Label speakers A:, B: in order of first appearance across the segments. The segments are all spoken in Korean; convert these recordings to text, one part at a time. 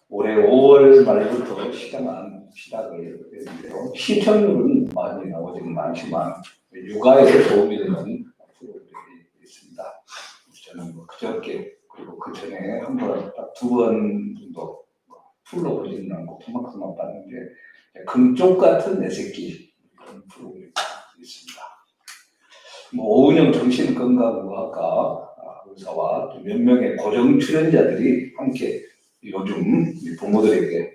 A: 올해 5월 말부터 시작을 했는데요. 시청률은 많이 나오지는 않지만 육아에 도움이 되는 프로그램이 있습니다. 저는 그저께 그리고 그 전에 한 번, 딱 2번 정도 풀로 보지는 않고 토막토막 봤는데 금쪽 같은 내 새끼 그런 프로그램이 있습니다. 오은영 정신건강의학과 의사와 또 몇 명의 고정 출연자들이 함께 요즘 부모들에게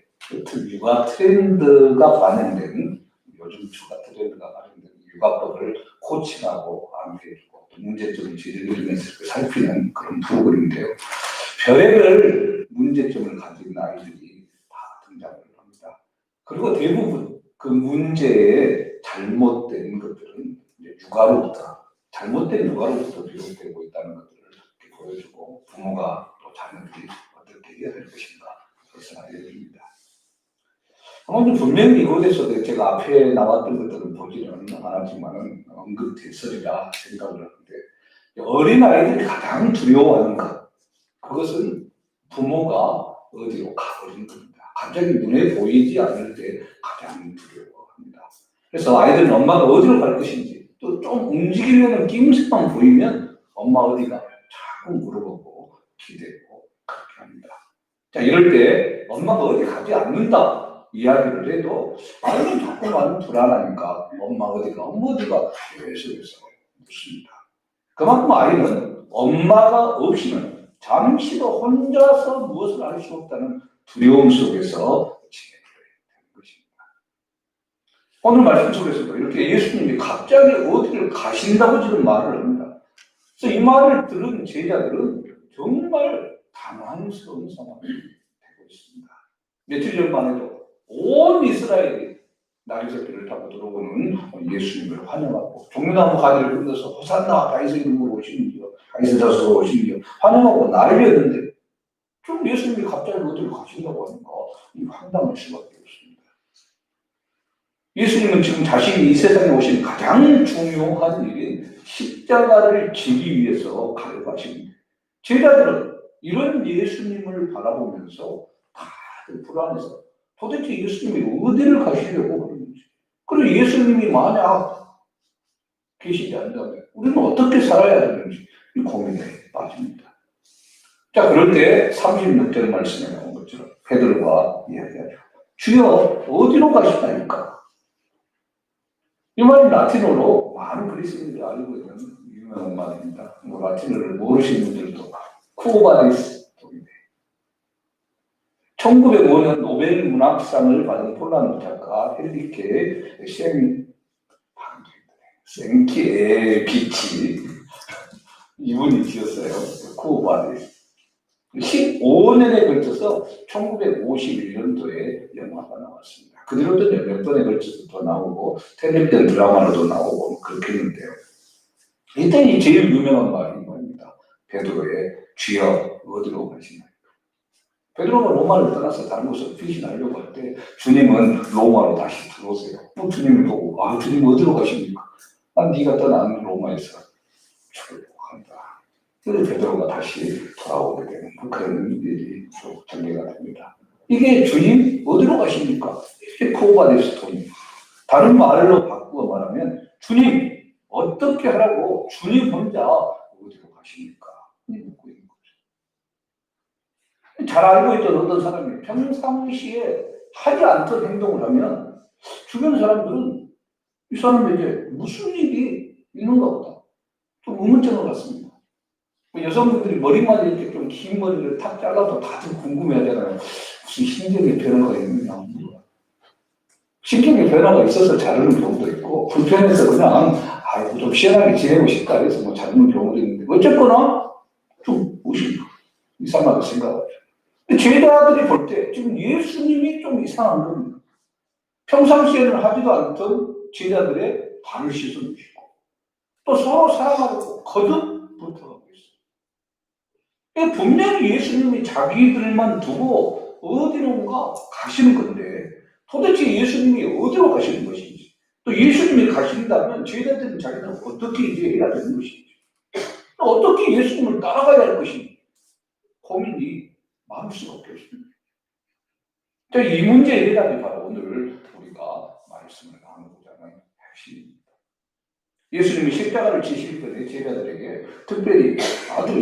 A: 육아 트렌드가 반영된 요즘 추가 트렌드가 반영된 육아법을 코칭하고 안내해주고 또 문제점을 제시해주면서 살피는 그런 프로그램인데요. 별의별 문제점을 가진 아이들이 다 등장을 합니다. 그리고 대부분 그 문제의 잘못된 것들은 이제 잘못된 육아로부터 비롯되고 있다는 것들을 이렇게 보여주고 부모가 또 자녀들이 어떻게 해야 될 것인가 그것을 알려줍니다. 아무튼 분명히 이곳에서 제가 앞에 나왔던 것들은 보지는 않았지만은 언급됐으리라 생각을 하는데 어린아이들이 가장 두려워하는 것 그것은 부모가 어디로 가버리는 겁니다. 갑자기 눈에 보이지 않을 때 가장 두려워합니다. 그래서 아이들은 엄마가 어디로 갈 것인지 또 좀 움직이려는 낌새만 보이면 엄마 어디가 자꾸 물어보고 기대고 그렇게 합니다. 자, 이럴 때 엄마가 어디 가지 않는다 이야기를 해도 아이는 자꾸만 불안하니까 엄마 어디가 계속해서 묻습니다. 그만큼 아이는 엄마가 없이는 잠시도 혼자서 무엇을 할 수 없다는 두려움 속에서 지내게 되는 것입니다. 오늘 말씀 속에서도 이렇게 예수님이 갑자기 어디를 가신다고 지금 말을 합니다. 그래서 이 말을 들은 제자들은 정말 당황스러운 상황이 되고 있습니다. 며칠 전만 해도 온 이스라엘이 나귀새끼를 타고 들어오는 예수님을 환영하고 종려나무 가지를 흔들어서 호산나 다윗의 이름으로 오시는지요 다윗의 자손으로 오시는지요 환영하고 난리였는데 좀 예수님이 갑자기 어디로 가신다고 하니까 황당할 수밖에 없습니다. 예수님은 지금 자신이 이 세상에 오신 가장 중요한 일인 십자가를 지기 위해서 가려가십니다. 제자들은 이런 예수님을 바라보면서 다들 불안해서 도대체 예수님이 어디를 가시려고 그러는지 그리고 예수님이 만약 계시지 않다면 우리는 어떻게 살아야 되는지 이 고민에 빠집니다. 자, 그럴 때 36절 말씀에 나온 것처럼 베드로가 이야기하죠. 주여 어디로 가시나이까? 이 말은 라틴어로 많은 그리스인들이 알고 있는 유명한 말입니다. 라틴어를 모르시는 분들도 쿠오바디스 독인데 1905년 노벨 문학상을 받은 폴란드 작가 헨리케 생키에비치 이분이 지었어요. 쿠오바디스 15년에 걸쳐서 1951년도에 영화가 나왔습니다. 그 뒤로도 몇 번에 걸쳐서 더 나오고 텔레비전 드라마로도 나오고 그렇게 했는데요. 이때 이 제일 유명한 말이 뭐입니다. 베드로의 주여 어디로 가시나요? 베드로가 로마를 떠나서 다른 곳으로 피신하려고 할 때 주님은 로마로 다시 들어오세요. 주님을 보고 주님 어디로 가십니까? 네가 떠난 로마에서 출국한다. 그래서 베드로가 다시 돌아오게 되는 그런 일이 전개가 됩니다. 이게 주님 어디로 가십니까? 이게 쿠오바디스토입니다. 다른 말로 바꾸어 말하면 주님 어떻게 하라고 주님 혼자 어디로 가십니까? 묻고 있는 거죠. 잘 알고 있던 어떤 사람이 평상시에 하지 않던 행동을 하면 주변 사람들은 이 사람에게 무슨 일이 있는가 보다 좀 의문점을 갖습니다. 여성분들이 머리만 이렇게 좀 긴 머리를 탁 잘라도 다들 궁금해하잖아요. 무슨 신경의 변화가 있느냐. 신경의 변화가 있어서 자르는 경우도 있고 불편해서 그냥 좀 시원하게 지내고 싶다 해서 자르는 경우도 있는데 어쨌거나 좀 이상하게 생각하죠. 제자들이 볼 때 지금 예수님이 좀 이상한 겁니다. 평상시에는 하지도 않던 제자들의 발을 씻어주시고 또 서로 사랑하고 거듭 붙어가고 있어요. 분명히 예수님이 자기들만 두고 어디론가 가시는 건데 도대체 예수님이 어디로 가시는 것인지 또 예수님이 가신다면 제자들은 자기들은 어떻게 이제 해야 되는 것인지 또 어떻게 예수님을 따라가야 할 것인지 고민이 많을 수밖에 없습니다. 이 문제의 해답이 바로 오늘 우리가 말씀을 나누고자 하는 핵심입니다. 예수님이 십자가를 지실 때 제자들에게 특별히 아주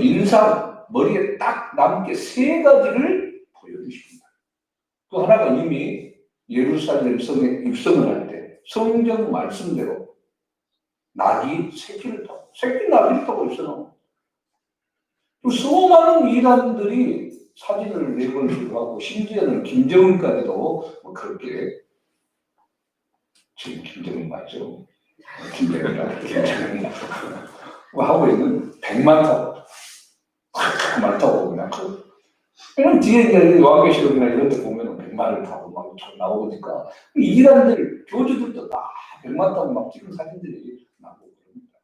A: 머리에 딱 남게 세 가지를 보여주십니다. 그 하나가 이미 예루살렘 성에 입성을 할 때 성경 말씀대로 새끼 나귀를 타고 있어요. 수많은 이단들이 사진을 내걸기도 하고 심지어는 김정은까지도 그렇게 지금 김정은 맞죠? 김정은이다. 하고 있는 100만 타고 그냥 그냥 뒤에 이제 요한계시록이나 이런 데 보면 100만을 타고 막 나오니까 이단들 교주들도 다 100만 타고 막 찍은 사진들이 나오고 그럽니다.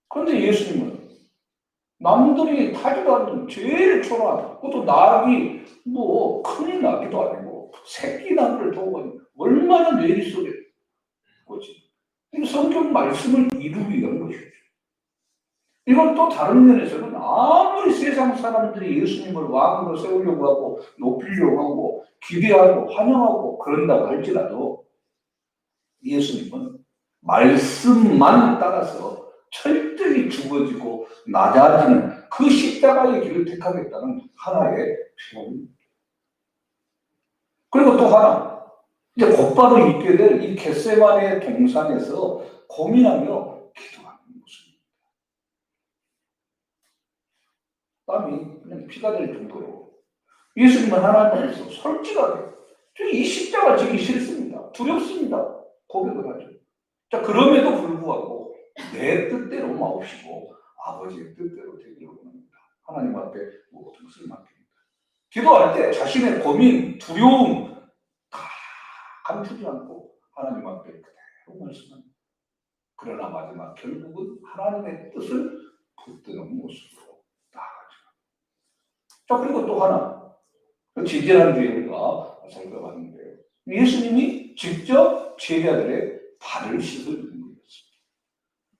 A: 그런데 예수님은 남들이 타지도 않는 제일 초라한 그것도 나귀 큰 나귀도 아니고 새끼 나귀를 타고 얼마나 뇌리 속에 거지. 성경 말씀을 이루기 위한 것이죠. 이건 또 다른 면에서는 아무리 세상 사람들이 예수님을 왕으로 세우려고 하고 높이려고 하고 기대하고 환영하고 그런다고 할지라도 예수님은 말씀만 따라서 철저히 죽어지고 낮아지는 그 십자가의 길을 택하겠다는 하나의 표현입니다. 그리고 또 하나, 이제 곧바로 있게 될 이 겟세마네 동산에서 고민하며 기도하는 모습입니다. 땀이 그냥 피가 될 정도로 예수님은 하나님 앞에서 솔직하게 이 십자가 지기 싫습니다. 두렵습니다. 고백을 하죠. 자, 그럼에도 불구하고 내 뜻대로 마옵시고 아버지의 뜻대로 되기를 원합니다. 하나님 앞에 모든 것을 맡깁니다. 기도할 때 자신의 고민, 두려움 다 감추지 않고 하나님 앞에 그대로 말씀합니다. 그러나 마지막 결국은 하나님의 뜻을 붙드는 모습으로 나아가죠. 자, 그리고 또 하나, 지지난주에 우리가 살펴봤는데요. 예수님이 직접 제자들의 발을 씻어주는 거였습니다.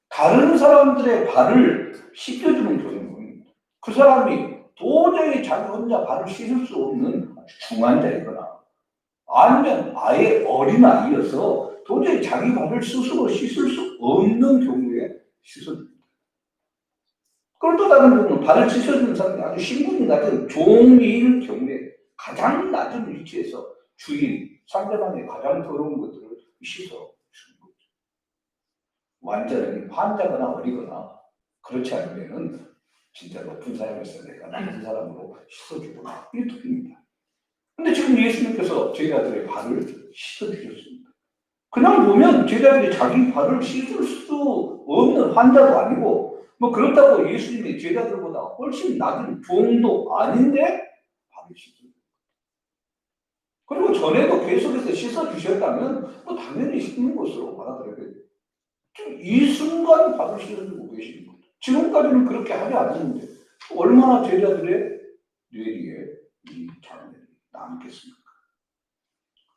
A: 다른 사람들의 발을 씻겨주는 교육은 그 사람이 도저히 자기 혼자 발을 씻을 수 없는 중환자이거나 아니면 아예 어린아이여서 도저히 자기 발을 스스로 씻을 수 없는 경우에 씻어줍니다. 그리고 또 다른 경우는 발을 씻어주는 사람이 아주 신분이 낮은 종일 경우에 가장 낮은 위치에서 주인, 상대방의 가장 더러운 것들을 씻어주는 거죠. 완전히 환자거나 어리거나 그렇지 않으면은 진짜 높은 사람에서 내가 낮은 사람으로 씻어주거나 이게 뜻입니다. 근데 지금 예수님께서 제자들의 발을 씻어주셨습니다. 그냥 보면 제자들이 자기 발을 씻을 수 없는 환자도 아니고 그렇다고 예수님이 제자들보다 훨씬 낮은 종도 아닌데 발을 씻어줍니다. 그리고 전에도 계속해서 씻어주셨다면 당연히 씻는 것으로 받아들여야겠죠. 지금 이 순간 발을 씻어주고 계시는 거죠. 지금까지는 그렇게 하지 않았는데 얼마나 제자들의 뇌리에 이 장면이 남겠습니까?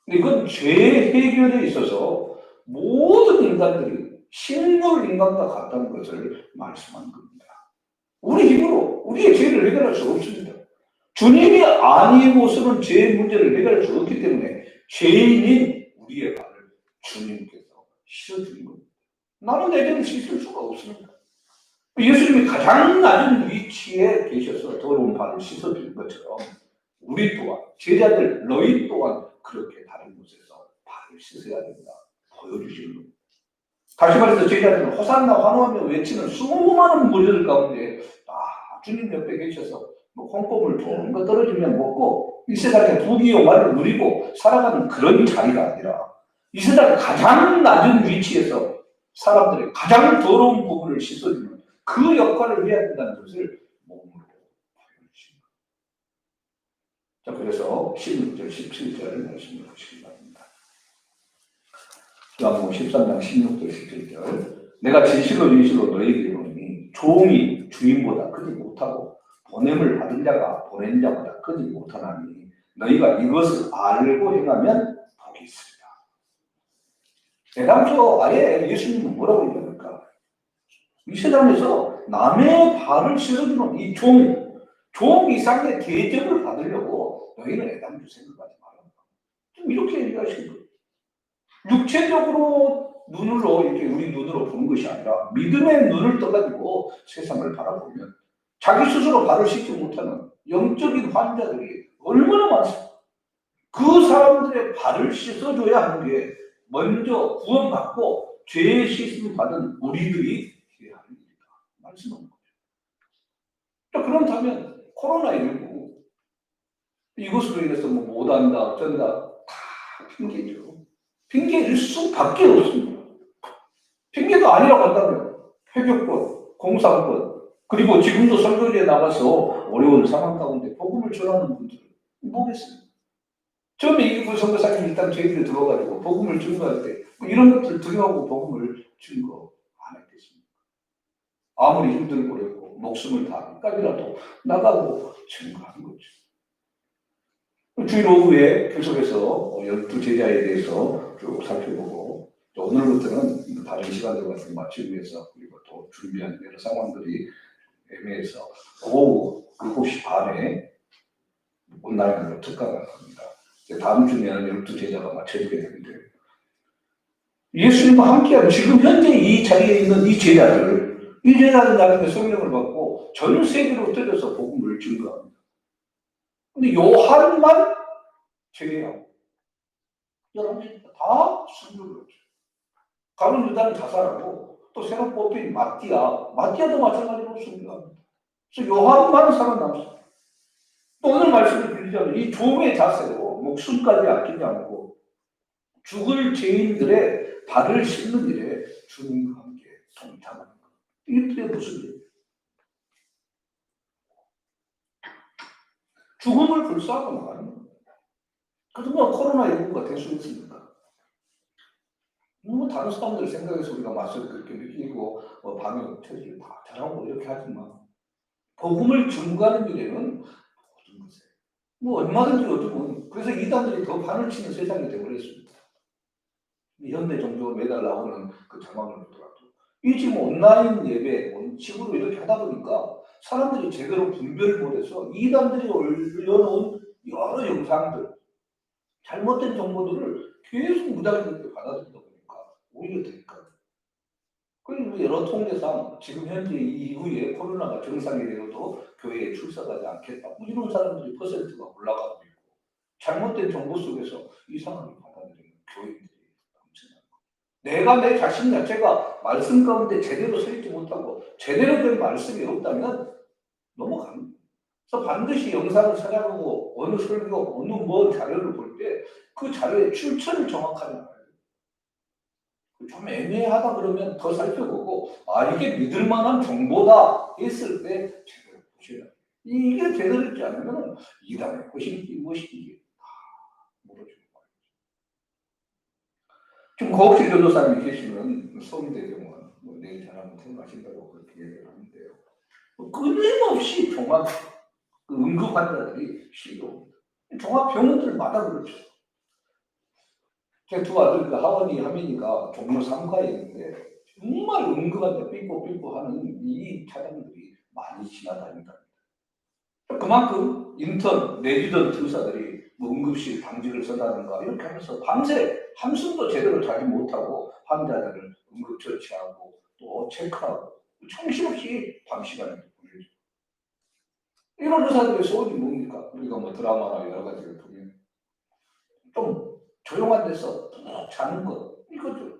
A: 근데 이건 죄 해결에 있어서 모든 인간들이 식물 인간과 같다는 것을 말씀하는 겁니다. 우리 힘으로 우리의 죄를 해결할 수 없습니다. 주님이 아니고서는 죄의 문제를 해결할 수 없기 때문에 죄인인 우리의 발을 주님께서 씻어주는 겁니다. 나는 내 죄를 씻을 수가 없습니다. 예수님이 가장 낮은 위치에 계셔서 더러운 발을 씻어주는 것처럼 우리 또한 제자들 너희 또한 그렇게 다른 곳에서 발을 씻어야 된다 보여주시는 겁니다. 다시 말해서 제자들은 호산나 환호하며 외치는 수많은 무리들 가운데 주님 옆에 계셔서 콩고물 좋은 거 떨어지면 먹고 이 세상에 부귀영화를 누리고 살아가는 그런 자리가 아니라 이 세상에 가장 낮은 위치에서 사람들의 가장 더러운 부분을 씻어주는 그 역할을 해야 된다는 것을 몸으로 보여주십니다. 자, 그래서 16절, 17절을 말씀해 보시기 바랍니다. 요한복음 13장 16절, 17절. 내가 진실로 너희에게 이르노니 종이 주인보다 크지 못하고 보냄을 받은 자가 보낸 자보다 크지 못하나니 너희가 이것을 알고 행하면 복이 있습니다. 대당초 아예 예수님은 뭐라고 얘기합니까? 이 세상에서 남의 발을 씻어주는 이 종 이상의 대접을 받으려고 너희는 애당초 생각하지 말라. 좀 이렇게 얘기하시는 거예요. 육체적으로 눈으로 이렇게 우리 눈으로 보는 것이 아니라 믿음의 눈을 떠가지고 세상을 바라보면 자기 스스로 발을 씻지 못하는 영적인 환자들이 얼마나 많습니까? 그 사람들의 발을 씻어줘야 하는 게 먼저 구원받고 죄의 씻음 받은 우리들이 해야 하는 일이다. 말씀하는 거죠. 그렇다면 코로나19 이것으로 인해서 뭐 못한다 어쩐다 다 핑계죠. 핑계일 수밖에 없습니다. 핑계가 아니라고 한다면 회교권, 공산권, 그리고 지금도 설교지에 나가서 어려운 상황 가운데 복음을 전하는 분들은 뭐겠습니까? 처음에 이기부 선교사님 일단 저희들이 들어가지고 복음을 증거할 때 이런 것들 두려워하고 복음을 증거 안 했겠습니까? 아무리 힘들고 어렵고 목숨을 다까지라도 나가고 증거하는 거죠. 주일 오후에 계속해서 12제자에 대해서 쭉 살펴보고 또 오늘부터는 다른 시간들 같은 거 맞추기 위해서 그리고 또 준비한 여러 상황들이 애매해서 오후 7시 반에 온라인으로 특강을 합니다. 다음 주면 12제자가 맞춰지게 되는데 예수님과 함께하는 지금 현재 이 자리에 있는 이 제자들 나중에 성령을 받고 전 세계로 떠져서 복음을 증거합니다. 근데 요한만 제외하고 11명 다 순교를 했죠. 가룟 유다는 자살하고 또 새로 뽑힌 마띠아도 마찬가지로 순교합니다. 그래서 요한만 살아남습니다. 또 오늘 말씀을 드리자면 이 종의 자세로 목숨까지 아끼지 않고 죽을 죄인들의 발을 씻는 일에 주님과 함께 동참하는 것. 이게 무슨 일이에요? 죽음을 불사하고 나가는 거예요. 그동안 코로나19가 될 수 있습니까? 다른 사람들 생각해서 우리가 맞서 그렇게 느끼고 방역 처리를 다 잘하고 이렇게 하지만 복음을 증거하는 일에는 모든 것에 얼마든지 요즘은 그래서 이단들이 더 판을 치는 세상이 되어버렸습니다. 현대 종교 매달 나오는 그 자막을 보더라도 이 지금 온라인 예배 원칙으로 이렇게 하다 보니까 사람들이 제대로 분별을 못해서 이단들이 올려놓은 여러 영상들 잘못된 정보들을 계속 무단하게 받아들이다 보니까 오히려 될까요? 그리고 여러 통계상 지금 현재 이후에 코로나가 정상이 되어도 교회에 출석하지 않겠다. 이런 사람들이 퍼센트가 올라가고 있고 잘못된 정보 속에서 이상하게 받아들이는 교인들이 넘쳐나는 거예요. 내가 내 자신 자체가 말씀 가운데 제대로 서 있지 못하고 제대로 된 말씀이 없다면 넘어가는 거예요. 그래서 반드시 영상을 찾아보고 어느 설교, 어느 자료를 볼 때 그 자료의 출처를 정확하게 알아야 돼요. 좀 애매하다 그러면 더 살펴보고 이게 믿을 만한 정보다 했을 때 제대로 보셔야 돼요. 이게 제대로 있지 않으면 이단의 것인지 무엇인지 다 물어주는 거예요. 지금 고옥실 변호사님이 계시는 서울대병원 내일 전화면 퇴원하신다고 그렇게 얘기를 하는데요. 끊임없이 종합 응급 환자들이 실려옵니다. 종합병원들마다 그렇죠. 제 두 아들 하원이 하민이가 종로 3과에 있는데 정말 응급한데 삐뽀삐뽀 하는 이 차량들이 많이 지나다닌다. 그만큼 인턴, 레지던트 의사들이 응급실 방지를 써다든가 이렇게 하면서 밤새 한숨도 제대로 자지 못하고 환자들을 응급 처치하고 또 체크하고 정신없이 밤 시간에 보내죠. 이런 의사들의 소원이 뭡니까? 우리가 드라마나 여러 가지를 보면 좀 조용한 데서 푹 자는 것, 이거죠.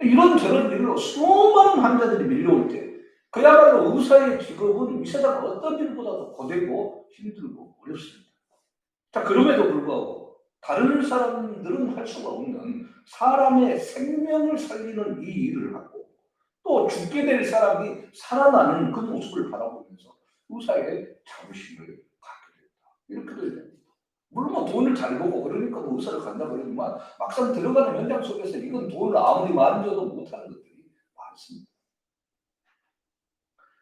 A: 이런저런 일로 수많은 환자들이 밀려올 때, 그야말로 의사의 직업은 이 세상 어떤 일보다도 고되고 힘들고 어렵습니다. 자, 그럼에도 불구하고, 다른 사람들은 할 수가 없는 사람의 생명을 살리는 이 일을 하고, 또 죽게 될 사람이 살아나는 그 모습을 바라보면서 의사의 자부심을 갖게 된다. 이렇게 됩니다. 물론 돈을 잘 벌고 그러니까 의사를 간다 그러지만 막상 들어가는 현장 속에서 이건 돈을 아무리 많이 줘도 못하는 것들이 많습니다.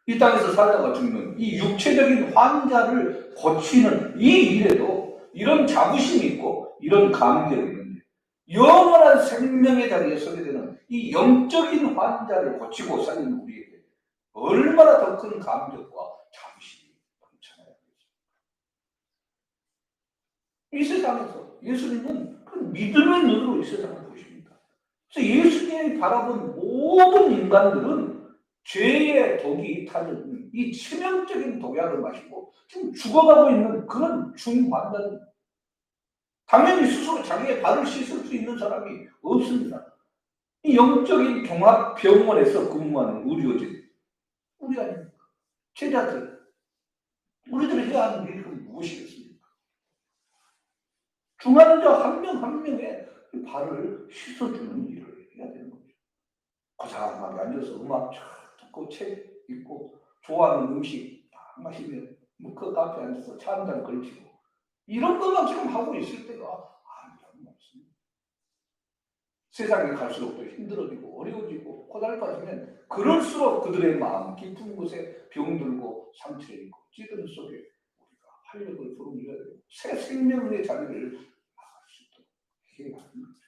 A: 이 땅에서 살다가 죽는 이 육체적인 환자를 고치는 이 일에도 이런 자부심이 있고 이런 감격이 있는데 영원한 생명의 자리에 서게 되는 이 영적인 환자를 고치고 살리는 우리에게 얼마나 더 큰 감격과 자부심이 넘쳐요. 이 세상에서 예수님은 그 믿음의 눈으로 이 세상을 보십니다. 그래서 예수님이 바라본 모든 인간들은 죄의 독이 타는 이 치명적인 독약을 마시고 지금 죽어가고 있는 그런 중환자들. 당연히 스스로 자기의 발을 씻을 수 있는 사람이 없습니다. 이 영적인 종합병원에서 근무하는 의료진, 우리 아닙니까? 제자들, 우리들이 해야 하는 일은 무엇이겠습니까? 중환자 한 명 한 명의 발을 씻어주는 일을 해야 되는 거죠. 고상하게 앉아서 음악 쫙 듣고 책 읽고 좋아하는 음식 딱 마시면 그 카페에 앉아서 차 한 잔 걸치고 이런 것만 지금 하고 있을 때가 아니라는 말씀입니다. 세상에 갈수록 더 힘들어지고 어려워지고 고달파지면 그럴수록 그들의 마음 깊은 곳에 병들고 상처에 있고 찌든 속에 우리가 활력을 불어넣어야 되고 새 생명의 자리를 나갈 수 있도록 해야 하는 거죠.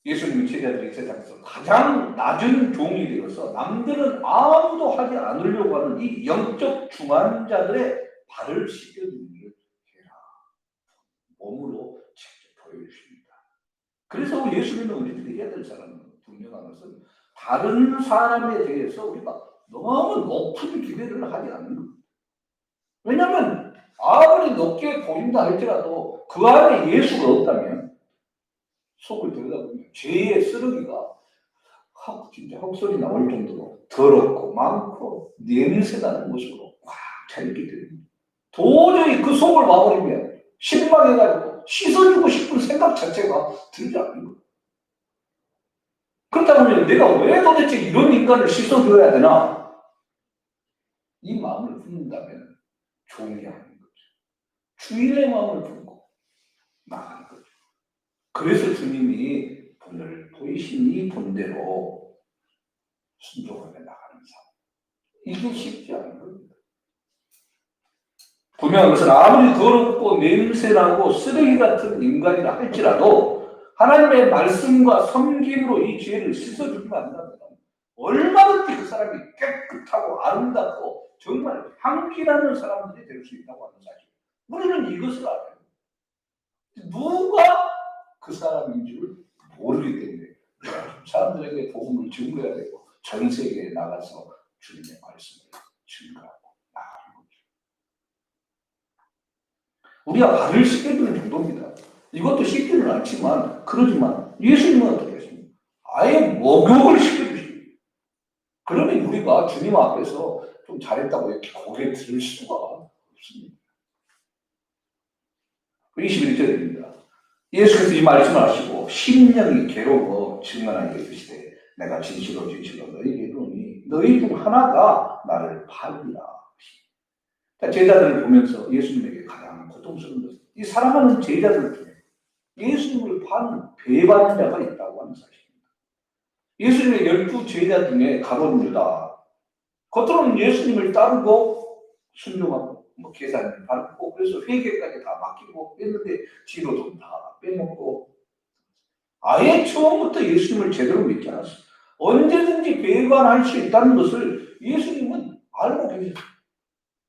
A: 예수님의 제자들이 세상에서 가장 낮은 종이 되어서 남들은 아무도 하지 않으려고 하는 이 영적 중환자들의 발을 씻겨주는 일을 해라. 몸으로 직접 보여주십니다. 그래서 예수님은 우리들이 해야 될 사람은 분명한 것은 다른 사람에 대해서 우리가 너무 높은 기대를 하지 않는 겁니다. 왜냐하면 아무리 높게 보인다 할지라도 그 안에 예수가 없다면 속을 들여다보면 죄의 쓰레기가 진짜 헛소리 나올 정도로 더럽고 많고 냄새나는 모습으로 꽉 차있기 때문에 도저히 그 속을 봐버리면 실망해가지고 씻어주고 싶은 생각 자체가 들지 않는 거예요. 그렇다면 내가 왜 도대체 이런 인간을 씻어줘야 되나? 이 마음을 품는다면 종이 하는 거죠. 주인의 마음을 품고 나가는 거죠. 그래서 주님이 본을 보이신 이 본대로 순종하며 나가는 삶. 이게 쉽지 않은 겁니다. 분명한 것은 아무리 더럽고 냄새나고 쓰레기 같은 인간이라 할지라도 하나님의 말씀과 섬김으로 이 죄를 씻어주기만 한다면 얼마든지 그 사람이 깨끗하고 아름답고 정말 향기나는 사람들이 될 수 있다고 하는 사실. 우리는 이것을 알아요. 누가 그 사람인 줄 모르기 때문에 사람들에게 복음을 증거해야 되고 전 세계에 나가서 주님의 말씀을 증거하고 나가는 거죠. 우리가 발을 씻겨주는 정도입니다. 이것도 쉽지는 않지만 그러지만 예수님은 어떻게 하십니까? 아예 목욕을 시켜주십니다. 그러면 우리가 주님 앞에서 좀 잘했다고 이렇게 고개 들 수가 없습니다. 21절입니다. 예수께서 이 말씀을 하시고 심령이 괴로워 증언하게 이르시되 내가 진실로 너희에게 이르노니 너희 중 하나가 나를 팔리라. 제자들을 보면서 예수님에게 가장 고통스러운 것은 이 사랑하는 제자들 중에 예수님을 배반한 자가 있다고 하는 사실입니다. 예수님의 12 제자 중에 가룟 유다, 겉으로는 예수님을 따르고 순종하고 계산을 밟고 그래서 회개까지 다 맡기고 했는데 뒤로 좀 다 빼먹고 아예 처음부터 예수님을 제대로 믿지 않았어요. 언제든지 배반할 수 있다는 것을 예수님은 알고 계셨어요.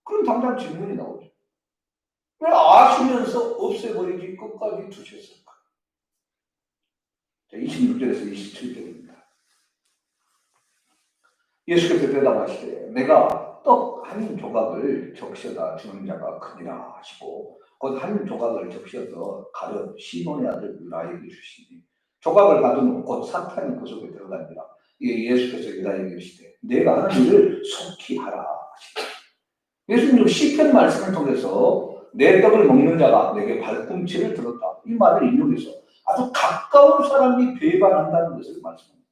A: 그럼 당장 질문이 나오죠. 왜 아시면서 없애버리지 끝까지 두셨을까? 26절에서 27절입니다. 예수께서 대답하시되 내가 떡 한 조각을 적셔다 주는 자가 크니라 하시고 곧 한 조각을 적셔서 가룟 시몬의 아들 유다에게 주시니 조각을 받은 곧 사탄이 그 속에 들어가니라. 이에 예수께서 유다에게 이르시되 내가 하는 일을 속히 하라 하시니 예수님 시편 말씀을 통해서 내 떡을 먹는 자가 내게 발꿈치를 들었다. 이 말을 인용해서 아주 가까운 사람이 배반한다는 것을 말씀합니다.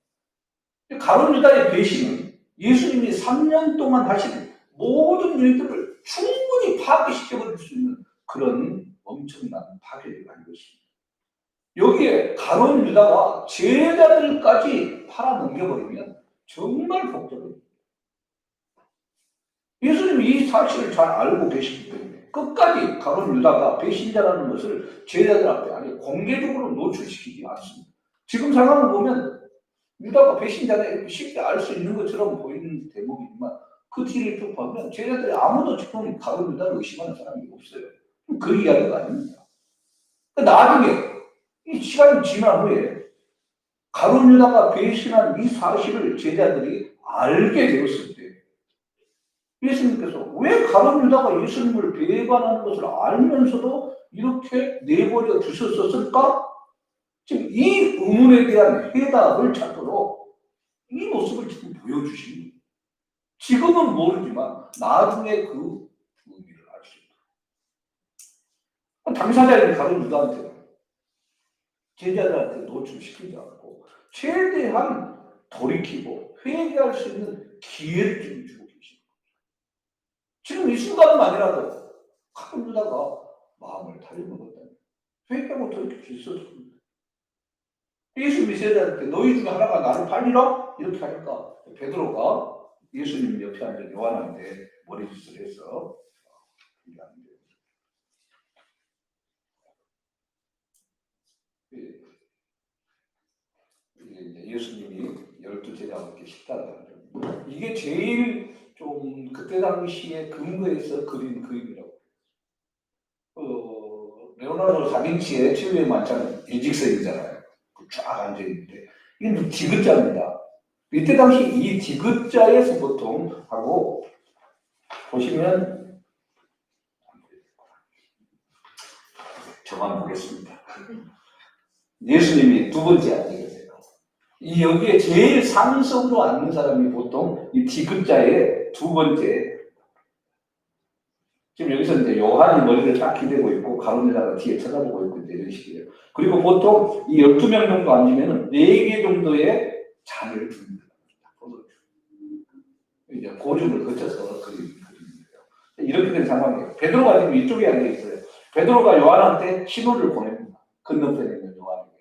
A: 가룟 유다의 배신은 예수님이 3년 동안 하신 모든 일들을 충분히 파괴시켜버릴 수 있는 그런 엄청난 파괴를 한 것입니다. 여기에 가룟 유다가 제자들까지 팔아넘겨버리면 정말 복잡합니다. 예수님이 이 사실을 잘 알고 계시기 때문에 끝까지 가룟 유다가 배신자라는 것을 제자들 앞에 아니 공개적으로 노출시키지 않습니다. 지금 상황을 보면 유다가 배신자다 이렇게 쉽게 알 수 있는 것처럼 보이는 대목이지만 그 뒤를 쭉 보면 제자들이 아무도 지금 가룟 유다를 의심하는 사람이 없어요. 그 이야기가 아닙니다. 나중에 이 시간이 지난 후에 가룟 유다가 배신한 이 사실을 제자들이 알게 되었을 때 예수님께서 왜 가룟 유다가 예수님을 배반하는 것을 알면서도 이렇게 내버려 두셨었을까? 지금 이 의문에 대한 해답을 찾도록 이 모습을 지금 보여주십니다. 지금은 모르지만 나중에 그 의미를 알 수 있다. 당사자인 가룟 유다한테 제자들한테 노출시키지 않고 최대한 돌이키고 회개할 수 있는 기회를 지금 주고 계십니다. 지금 이 순간만이라도 가룟 유다가 마음을 다려먹었다면 회개하고 돌이킬 수 있었습니다. 예수 제자들한테 너희 중 하나가 나를 팔리라? 이렇게 하니까 베드로가 예수님 옆에 앉은 요한한테 머리짓을 해서 예수님이 12제자와 함께 식사를 하죠. 이게 제일 좀 그때 당시에 근거에서 그린 그림이라고. 레오나르도 다빈치의 최후의 만찬은 일직선이잖아요. 쫙 앉아있는데 이게 디귿자입니다. 이때 당시 이 디귿자에서 보통 하고 보시면 저만 보겠습니다. 예수님이 두 번째 앉아 계세요. 이 여기에 제일 상성으로 앉는 사람이 보통 이 디귿자의 두 번째. 지금 여기서 이제 요한이 머리를 딱 기대고 있고 가룟 유다가 뒤에 쳐다보고 있고 이제 이런 식이에요. 그리고 보통 이 12명 정도 앉으면 4개 정도의 잔을 줍니다. 이제 고중을 거쳐서 그림이에요. 이렇게 된 상황이에요. 베드로가 지금 이쪽에 앉아 있어요. 베드로가 요한한테 신호를 보냅니다. 건너편에 있는 요한에게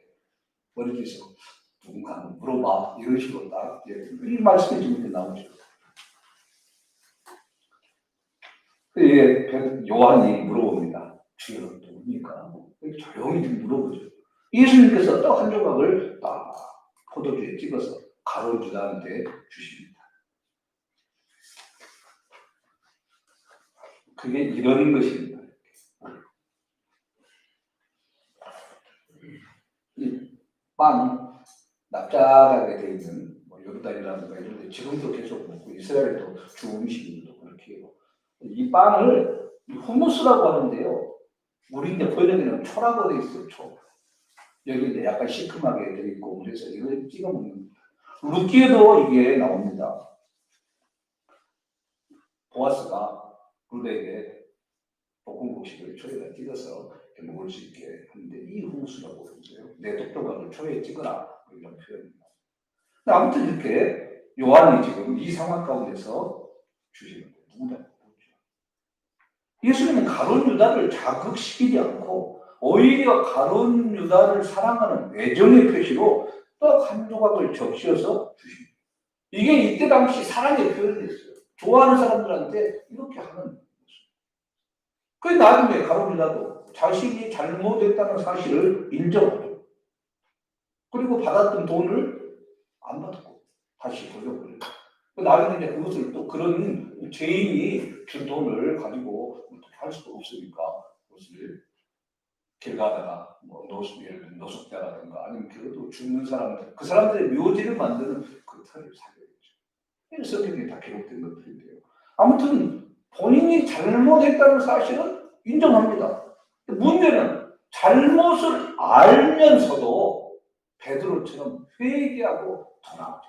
A: 머리에서 누군가 물어봐 이런 식으로 딱 이 말씀이 지금 이렇게 나오죠. 요한이 물어봅니다. 주여 누굽니까? 조용히 좀 물어보죠. 예수님께서 또 한 조각을 딱 포도주에 찍어서 가룟 유다한테 주십니다. 그게 이런 것입니다. 이 빵, 납작하게 되어 있는 요르단이라든가 이런 데 지금도 계속 먹고 이스라엘도 주 음식들도 그렇게 해요. 이 빵을 후무스라고 하는데요. 우리 이제 번역에는 초라고 되어 있어요. 초. 여기 이제 약간 시큼하게 되어 있고 그래서 이걸 찍어 먹는 겁니다. 루키에도 이게 나옵니다. 보아스가 루데에게 볶음국식을 초에다 찍어서 먹을 수 있게 하는데 이 후무스라고 그러는데요. 내 독조각을 초에 찍어라 이런 표현입니다. 아무튼 이렇게 요한이 지금 이 상황 가운데서 주시는 거예요. 누구나 예수님은 가룟 유다를 자극시키지 않고 오히려 가룟 유다를 사랑하는 애정의 표시로 떡 한 조각을 적셔서 주십니다. 이게 이때 당시 사랑의 표현이었어요. 좋아하는 사람들한테 이렇게 하는 모습. 그 나중에 가룟 유다도 자신이 잘못했다는 사실을 인정하죠. 그리고 받았던 돈을 안 받고 다시 돌려버려요. 나중에 이제 그것을 또 그런 죄인이 준 돈을 가지고 어떻게 할 수가 없으니까 그것을 길 가다가 예를 들면 노숙자라든가 아니면 그래도 죽는 사람들 그 사람들의 묘지를 만드는 그 털을 사려야죠. 이런 성경에 다 기록된 것들인데요. 아무튼 본인이 잘못했다는 사실은 인정합니다. 문제는 잘못을 알면서도 베드로처럼 회개하고 돌아오죠.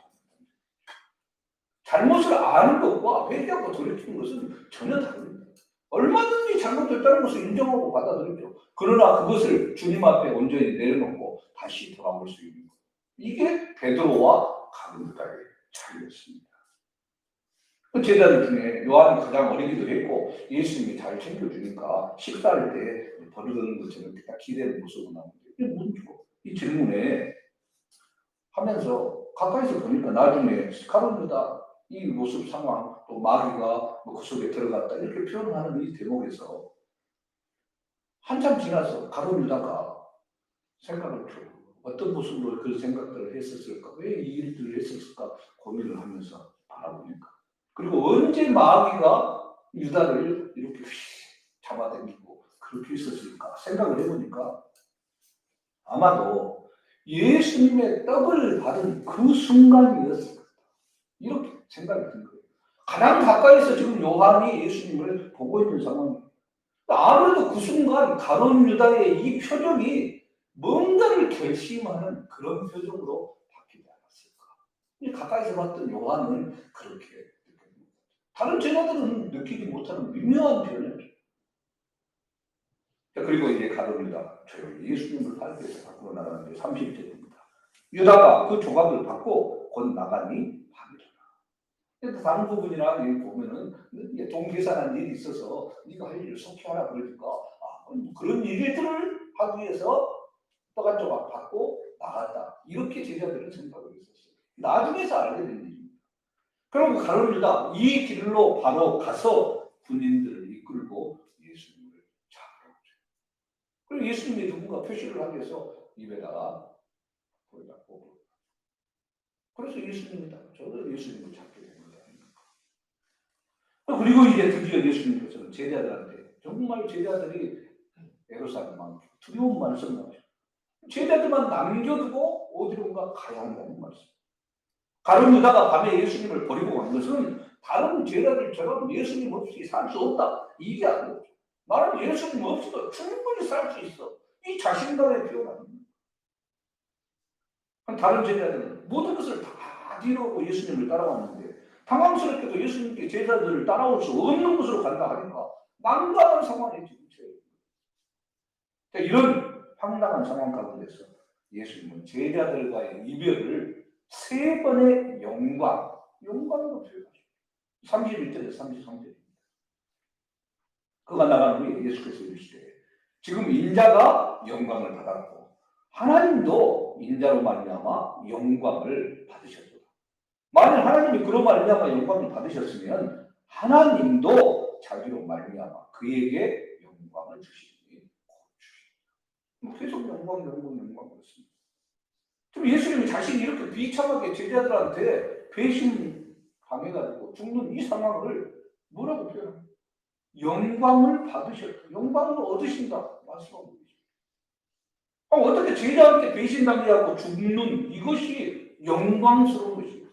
A: 잘못을 아는 것과 회개하고 돌이키는 것은 전혀 다릅니다. 얼마든지 잘못됐다는 것을 인정하고 받아들이죠. 그러나 그것을 주님 앞에 온전히 내려놓고 다시 돌아올 수 있는 것. 이게 베드로와 가룟 유다의 차이였습니다. 그 제자들 중에 요한이 가장 어리기도 했고 예수님이 잘 챙겨주니까 식사할 때 버르는 것처럼 다 기대는 모습으로 나오는데 이게 뭔지고 이 질문에 하면서 가까이서 보니까 나중에 가룟 유다 이 모습 상황 또 마귀가 그 속에 들어갔다 이렇게 표현하는 이 대목에서 한참 지나서 가룟 유다가 생각을 줘. 어떤 모습으로 그 생각들을 했었을까? 왜 이 일들을 했었을까? 고민을 하면서 바라보니까. 그리고 언제 마귀가 유다를 이렇게 잡아당기고 그렇게 있었을까 생각을 해보니까 아마도 예수님의 떡을 받은 그 순간이었을 것 같다. 이렇게 생각이 든 거예요. 가장 가까이서 지금 요한이 예수님을 보고 있는 상황이에요. 아무래도 그 순간 가룟 유다의 이 표정이 뭔가를 결심하는 그런 표정으로 바뀌지 않았을까. 가까이서 봤던 요한은 그렇게 느꼈습니다. 다른 제자들은 느끼지 못하는 미묘한 변화죠. 그리고 이제 가룟 유다 조용히 예수님을 발표해서 밖으로 나가는데 30절입니다. 유다가 그 조각을 받고 곧 나가니 밤이라. 다른 부분이나 여기 보면은 돈 계산한 일이 있어서 네가 할 일을 속히 하라 그러니까 그런 일들을 하기 위해서 떡 한 조각 받고 나갔다. 이렇게 제자들은 생각을 했었어요. 나중에서 알게 된 일입니다. 그럼 가룟 유다 이 길로 바로 가서 군인들을 이끌고 예수님을 잡으러 오죠. 그리고 예수님이 누군가 표시를 하기 위해서 입에다가 거기다 꽂고 그래서 예수님이다. 저도 예수님을 잡게 된 거다. 그리고 이제 드디어 예수님께서는 제자들한테 정말 제자들이 예루살렘만 두려운 말씀을 하죠. 제자들만 남겨두고 어디론가 가야 한다는 말씀. 가룟 유다가 밤에 예수님을 버리고 간 것은 다른 제자들처럼 예수님 없이 살 수 없다. 이게 아니죠. 나는 예수님 없이도 충분히 살 수 있어. 이 자신감의 표현입니다. 다른 제자들은 모든 것을 다 뒤로하고 예수님을 따라왔는데 당황스럽게도 예수님께 제자들을 따라올 수 없는 곳으로 간다 하니까 난감한 상황에 지금 처해요. 이런 황당한 상황 가운데서 예수님은 제자들과의 이별을 세 번의 영광으로 표현하십니다. 31절에서 33절입니다. 그가 나간 후에 예수께서 이르시되 지금 인자가 영광을 받았고 하나님도 인자로 말미암아 영광을 받으셨도다. 만일 하나님이 그로 말미암아 영광을 받으셨으면 하나님도 자기로 말미암아 그에게 영광을 주시니 계속 영광 그렇습니다. 좀 예수님이 자신이 이렇게 비참하게 제자들한테 배신 당해가지고 죽는 이 상황을 뭐라고 표현합니까? 영광을 받으셨다. 영광을 얻으신다. 말씀하고 계십니다. 어떻게 제자한테 배신당하고 죽는 이것이 영광스러운 것입니다.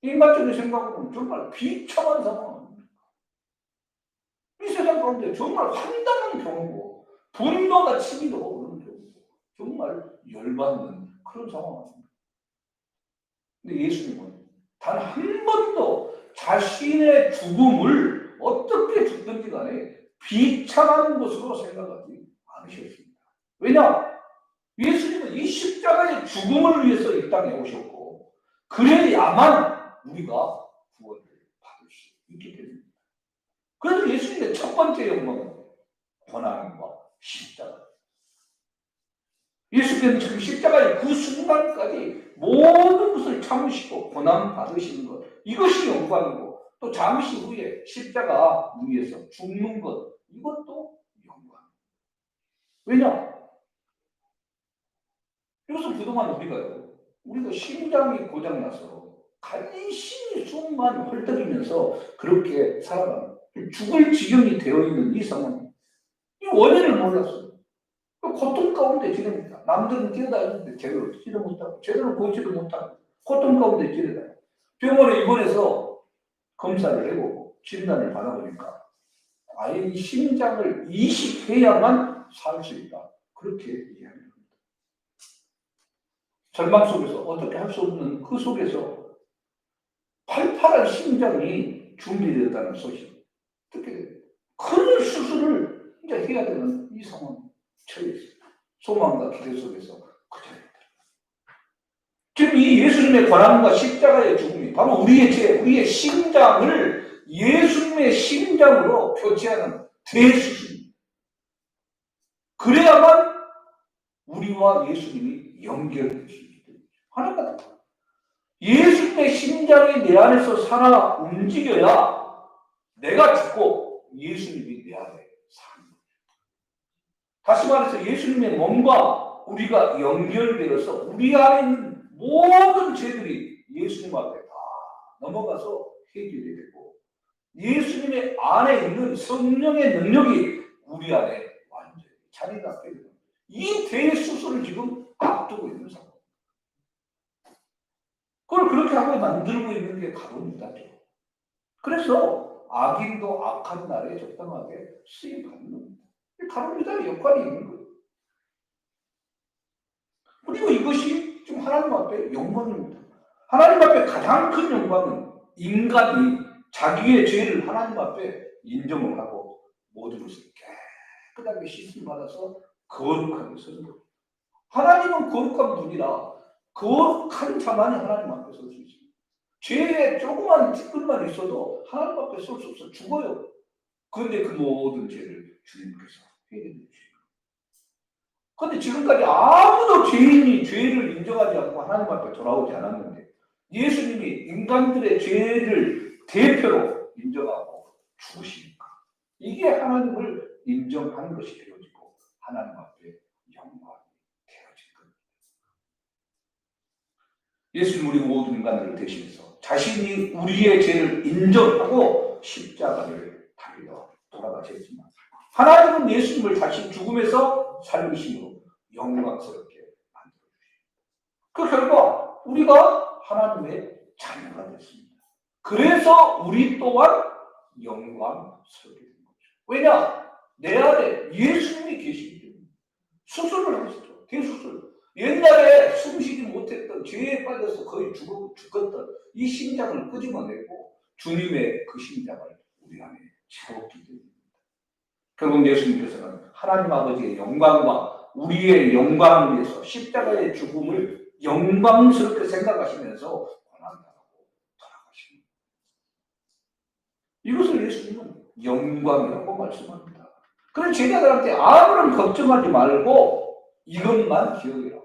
A: 인간적인 생각으로는 정말 비참한 상황입니다. 이 세상 가운데 정말 황당한 경우고 분노가 치밀어 오르는 경우고 정말 열받는 그런 상황입니다. 근데 예수님은 단 한 번도 자신의 죽음을 어떻게 죽든지 간에 비참한 것으로 생각하지 않으셨습니다. 왜냐? 예수님은 이 십자가의 죽음을 위해서 이 땅에 오셨고 그래야만 우리가 구원을 받을 수 있기 때문입니다. 그래서 예수님의 첫 번째 영광은 고난과 십자가. 예수께서는 십자가의 그 순간까지 모든 것을 참으시고 고난 받으시는 것, 이것이 영광이고 또 잠시 후에 십자가 위에서 죽는 것, 이것도 영광입니다. 왜냐? 이것은 그동안 우리가 심장이 고장나서 간신히 숨만 헐떡이면서 그렇게 살아가는 죽을 지경이 되어 있는 이 상황, 이 원인을 몰랐어요. 고통 가운데 지냅니다. 남들은 뛰어다니는데 제대로 뛰지도 못하고 제대로 걷지도 못하고 고통 가운데 지내다요. 병원에 입원해서 검사를 해보고 진단을 받아보니까 아예 이 심장을 이식해야만 살 수 있다. 그렇게 이야기합니다. 절망 속에서 어떻게 할 수 없는 그 속에서 팔팔한 심장이 준비되었다는 소식. 어떻게 큰 수술을 이제 해야 되는 이 상황. 소망과 기대 속에서 그 자리에 지금 이 예수님의 고난과 십자가의 죽음이 바로 우리의 심장을 예수님의 심장으로 교체하는 대수술입니다. 그래야만 우리와 예수님이 연결될 수 있기 때문에 하나가 예수님의 심장이 내 안에서 살아 움직여야 내가 죽고 예수님이 내 안에 사는 거예요. 다시 말해서 예수님의 몸과 우리가 연결되어서 우리 안에 있는 모든 죄들이 예수님 앞에 다 넘어가서 해결이 되고 예수님의 안에 있는 성령의 능력이 우리 안에 완전히 자리 잡게 되는 이 대수술을 지금 앞두고 있는 상황. 그걸 그렇게 하고 만들고 있는 게 가론유다죠. 그래서 악인도 악한 날에 적당하게 쓰임받는 겁니다. 가론유다의 역할이 있는 거예요. 그리고 이것이 지금 하나님 앞에 영광입니다. 하나님 앞에 가장 큰 영광은 인간이 자기의 죄를 하나님 앞에 인정을 하고 모든 것을 깨끗하게 씻음 받아서 거룩하게 서는 겁니다. 하나님은 거룩한 분이라 거룩한 자만이 하나님 앞에 설 수 있습니다. 죄에 조그만 티끌만 있어도 하나님 앞에 설 수 없어 죽어요. 그런데 그 모든 죄를 주님께서 해결해 주십니다. 그런데 지금까지 아무도 죄인이 죄를 인정하지 않고 하나님 앞에 돌아오지 않았는데 예수님이 인간들의 죄를 대표로 인정하고 죽으시니까 이게 하나님을 인정하는 것이 되어지고 하나님 앞에 영광이 되어진 겁니다. 예수님 우리 모든 인간들을 대신해서 자신이 우리의 죄를 인정하고 십자가를 달려 돌아가셨지만 하나님은 예수님을 다시 죽음에서 살리심으로 영광스럽게 만들어주십니다. 그 결과 우리가 하나님의 자녀가 됐습니다. 그래서 우리 또한 영광스럽게 된 거죠. 왜냐? 내 안에 예수님이 계시기 때문에 수술을 하시죠. 대수술. 옛날에 숨쉬지 못했던 죄에 빠져서 거의 죽었던 이 심장을 끄집어내고 주님의 그 심장을 우리 안에 채웠기 때문입니다. 결국 예수님께서는 하나님 아버지의 영광과 우리의 영광을 위해서 십자가의 죽음을 영광스럽게 생각하시면서 고난당하고 돌아가십니다. 이것을 예수님은 영광이라고 말씀합니다. 그런 제자들한테 아무런 걱정하지 말고 이것만 기억해라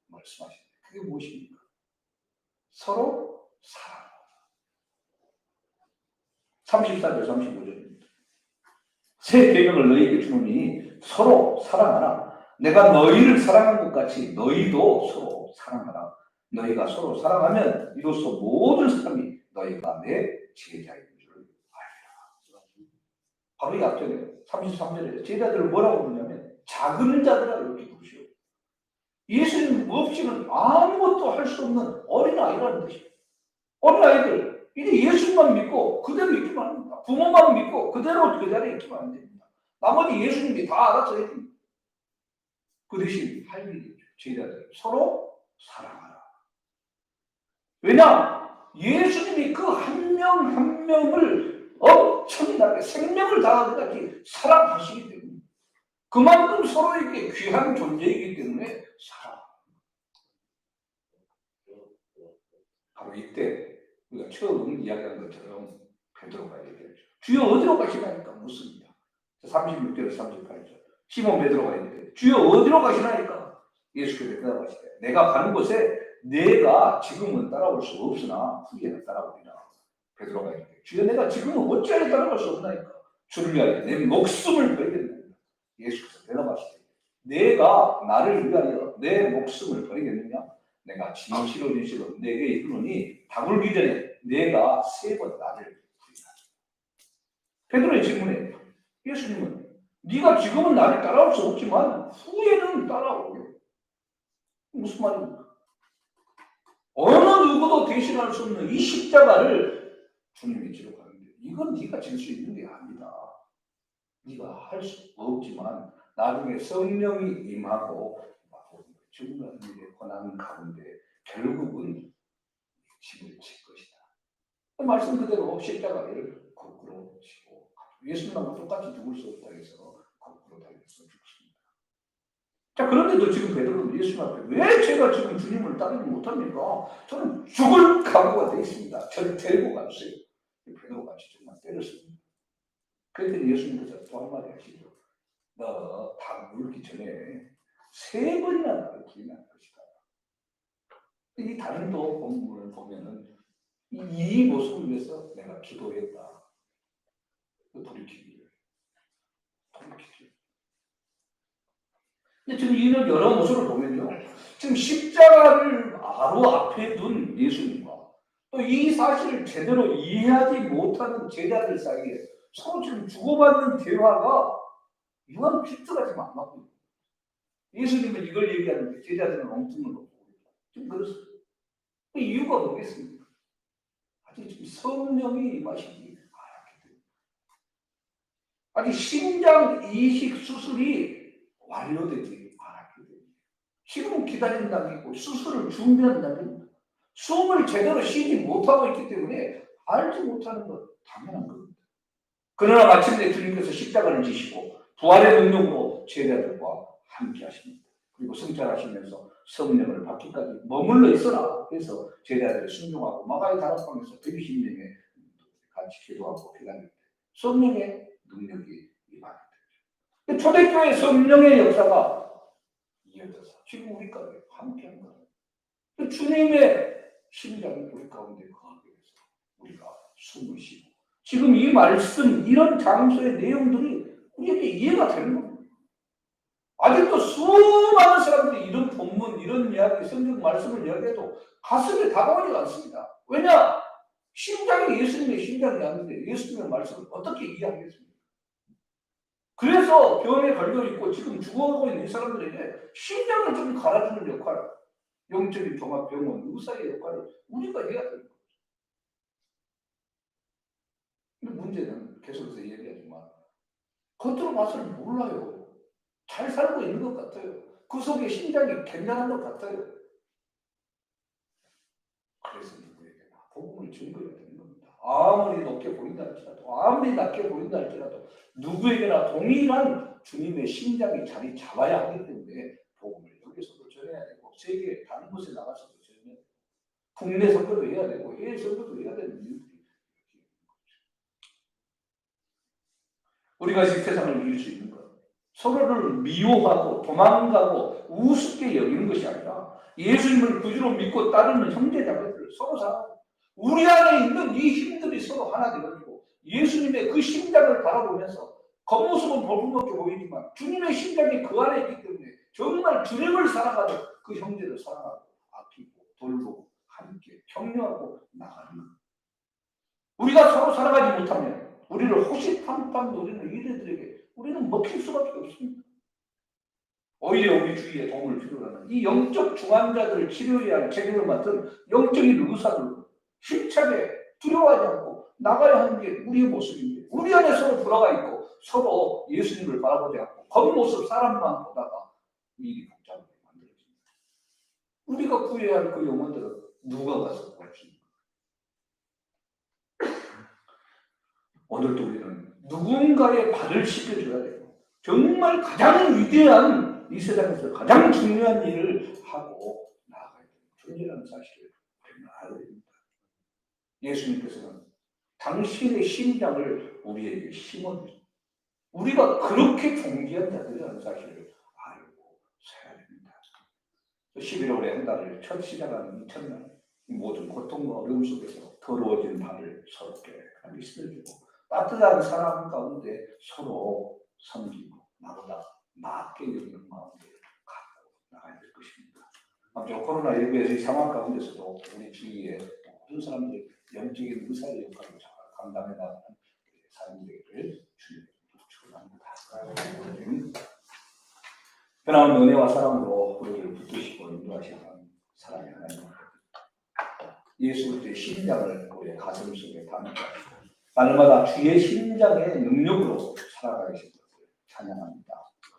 A: 말씀하십니다. 그게 무엇입니까? 서로 사랑하라. 34절 35절입니다. 새 계명을 너희에게 주노니 서로 사랑하라. 내가 너희를 사랑한 것 같이 너희도 서로 사랑하라. 너희가 서로 사랑하면 이로써 모든 사람이 너희가 내 제자인 줄 알리라. 바로 이 앞전에 33절에 제자들을 뭐라고 부르냐면 작은 자들아 이렇게 부르시오. 예수님 없이는 아무것도 할 수 없는 어린아이라는 뜻이에요. 어린아이들 이제 예수님만 믿고 그대로 있기만 합니다. 부모만 믿고 그대로 그 자리에 있기만 하면 됩니다. 나머지 예수님이 다 알아서 해줍니다. 그 대신 할 일이 있죠. 제자들 서로 사랑하라. 왜냐? 예수님이 그 한 명 한 명을 엄청나게 생명을 다하기까지 사랑하시기 때문에 그만큼 서로에게 귀한 존재이기 때문에 사랑합니다. 바로 이때 우리가 처음 이야기한 것처럼 베드로가 얘기했죠. 주여 어디로 가시나니까 묻습니다. 36절에서 38절 시몬 베드로가 얘기했죠. 주여 어디로 가시나니까 예수께서 대답하시되 내가 가는 곳에 내가 지금은 따라올 수 없으나 후에는 따라오리라. 베드로가 얘기했죠. 주여 내가 지금은 어찌하여 따라갈 수 없나니까 주를 위하여 내 목숨을 버리겠느냐. 예수께서 대답하시되 내가 나를 위하여 내 목숨을 버리겠느냐. 내가 진실로 내게 이르노니 다굴기 전에 내가 3번 나를 부인하리라. 베드로의 질문에 예수님은 네가 지금은 나를 따라올 수 없지만 후에는 따라오게. 무슨 말입니까? 어느 누구도 대신할 수 없는 이 십자가를 주님이 지러 가는데 이건 네가 질 수 있는 게 아니다. 네가 할 수 없지만 나중에 성령이 임하고 죽음과 일의 고난 가운데 결국은 짐을 질 것이다. 그 말씀 그대로 십자가를 거꾸로 지고 예수님하고 똑같이 죽을 수 없다 해서 거꾸로 달려서 죽습니다. 자, 그런데도 지금 베드로는 예수님 앞에 왜 제가 지금 주님을 따르지 못합니까? 저는 죽을 각오가 되어 있습니다. 저를 데리고 가주세요. 베드로가 정말 때렸습니다. 그랬더니 예수님께서 또 한마디 하시죠. 너 다 물기 전에 3번이나 나를 부인할 것이다. 이 다른 또 본문을 보면은 이 모습을 위해서 내가 기도했다. 돌이키기를. 근데 지금 이런 여러 모습을 보면요. 지금 십자가를 바로 앞에 둔 예수님과 또 이 사실을 제대로 이해하지 못하는 제자들 사이에 서로 지금 주고받는 대화가 이건 필터가 지금 안 맞고 예수님은 이걸 얘기하는데 제자들은 엉뚱을 놓고 좀 그렇습니다. 그 이유가 뭐겠습니까? 아직 지금 성령이 임하시기 바랍니다. 아직 심장 이식 수술이 완료되지 않았거든요. 지금 기다리는 단계고 수술을 준비하는 단계입니다. 숨을 제대로 쉬지 못하고 있기 때문에 알지 못하는 건 당연한 겁니다. 그러나 마침내 주님께서 십자가를 지시고 부활의 능력으로 제자들과 함께 하십니다. 그리고 승천하시면서 성령을 받기까지 머물러 있어라 해서 제자들이 순종하고 마가의 다락방에서 120명에 같이 기도하고 기다립니다. 성령의 능력이 임하게 되죠. 초대교회 성령의 역사가 이어져서 지금 우리 가운데 함께한 거예요. 주님의 심장이 우리 가운데 거하게 해서 우리가 숨을 쉬고 지금 이 말씀 이런 장소의 내용들이 우리에게 이해가 되는 겁니다. 아직도 수많은 사람들이 이런 본문, 이런 이야기, 성경 말씀을 이야기해도 가슴에 다가오지 않습니다. 왜냐? 심장이 예수님의 심장이 아닌데 예수님의 말씀을 어떻게 이해하겠습니까? 그래서 병에 걸려있고 지금 죽어가고 있는 이 사람들에게 심장을 좀 갈아주는 역할, 영적인 종합병원, 의사의 역할을 우리가 해야 됩니다. 근데 문제는 계속해서 얘기하지만 겉으로 봐서는 몰라요. 잘 살고 있는 것 같아요. 그 속에 심장이 괜찮은 것 같아요. 그래서 누구에게나 복음을 증거해야 되는 겁니다. 아무리 높게 보인다 할지라도 아무리 낮게 보인다 할지라도 누구에게나 동일한 주님의 심장이 자리 잡아야 하기 때문에 복음을 여기서도 전해야 되고 세계 다른 곳에 나가서도 전해야 되고 국내 선거도 해야 되고 해외 선거도 해야 되는 이유들이 우리가 이 세상을 이길 수 있는 것 서로를 미워하고 도망가고 우습게 여기는 것이 아니라 예수님을 구주로 믿고 따르는 형제자매들 서로 살아가고 우리 안에 있는 이 힘들이 서로 하나 되어지고 예수님의 그 심장을 바라보면서 겉모습은 볼품없게 보이지만 주님의 심장이 그 안에 있기 때문에 정말 주님을 사랑하는 그 형제를 사랑하고 아끼고 돌보고 함께 격려하고 나가는 것. 우리가 서로 살아가지 못하면 우리를 호시탐탐 노리는 이들에게 우리는 먹힐 수밖에 없습니다. 오히려 우리 주위에 도움을 필요로 하는 이 영적 중환자들을 치료해야 할 책임을 맡은 영적인 의사들 힘차게 두려워하지 않고 나가야 하는 게 우리의 모습인데 우리 안에 서로 돌아가 있고 서로 예수님을 바라보지 않고 겉모습 사람만 보다가 일이 복잡하게 만들어집니다. 우리가 구해야 할 그 영혼들은 누가 가서 구할지 오늘도 우리는 누군가의 발을 씻겨줘야 되고 정말 가장 위대한 이 세상에서 가장 중요한 일을 하고 나아가야 되는 존재라는 사실을 우리는 알아야 됩니다. 예수님께서는 당신의 심장을 우리에게 심어주십니다. 우리가 그렇게 존귀한 자들이라는 사실을 알고 살아야 됩니다. 11월에 한 달을 첫 시작하는 이 첫날 모든 고통과 어려움 속에서 더러워진 발을 서로께 감히 씻어주고 따뜻한 사랑 가운데 서로 섬기고 나보다 낫게 여기는 마음을 갖고 나가야 될 것입니다. 아무튼 코로나19에서 이 상황 가운데서도 우리 주위에 모든 사람들이 영적인 의사의 역할을 잘 감당해 나가는 삶 되기를 주님께 축원합니다. 변함없는 은혜와 사랑으로 우리를 붙드시고 인도하시는 사랑의 하나님, 예수 그리스도의 심장을 우리의 가슴 속에 담게 하시고 날마다 주의 심장의 능력으로 살아가게 하신 것을 찬양합니다.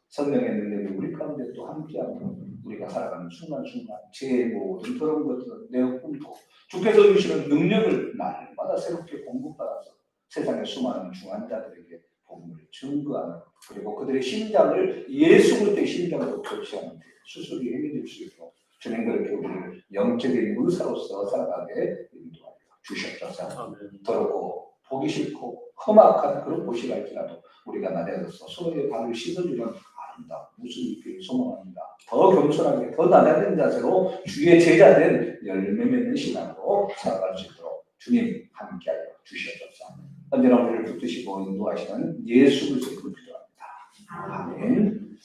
A: 성령의 능력이 우리 가운데 또 함께하고 우리가 살아가는 순간순간 제 모든 그런 것들은 내 꿈도 주께서 주시는 능력을 날마다 새롭게 공급받아서 세상의 수많은 중환자들에게 복음을 증거하는 그리고 그들의 심장을 예수 그리스도의 심장으로 교체하는 수술이 행해질 수 있도록 주님 그렇게 우리를 영적인 의사로서 살아가게 인도하여 주셨소서. 더럽고 보기 싫고 험악한 그런 곳이 갈지라도 우리가 나대어서 서로의 발을 씻어주는 아름다운 무슨 있기를 소망합니다. 더 겸손하게 더 나다된 자세로 주의 제자된 열매 맺는 신앙으로 살아갈 수 있도록 주님 함께하여 주시옵소서. 언제나 우리를 붙드시고 인도하시는 예수 그리스도를 기도합니다. 아멘.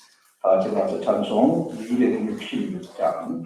A: 제가 앞서 찬송 266장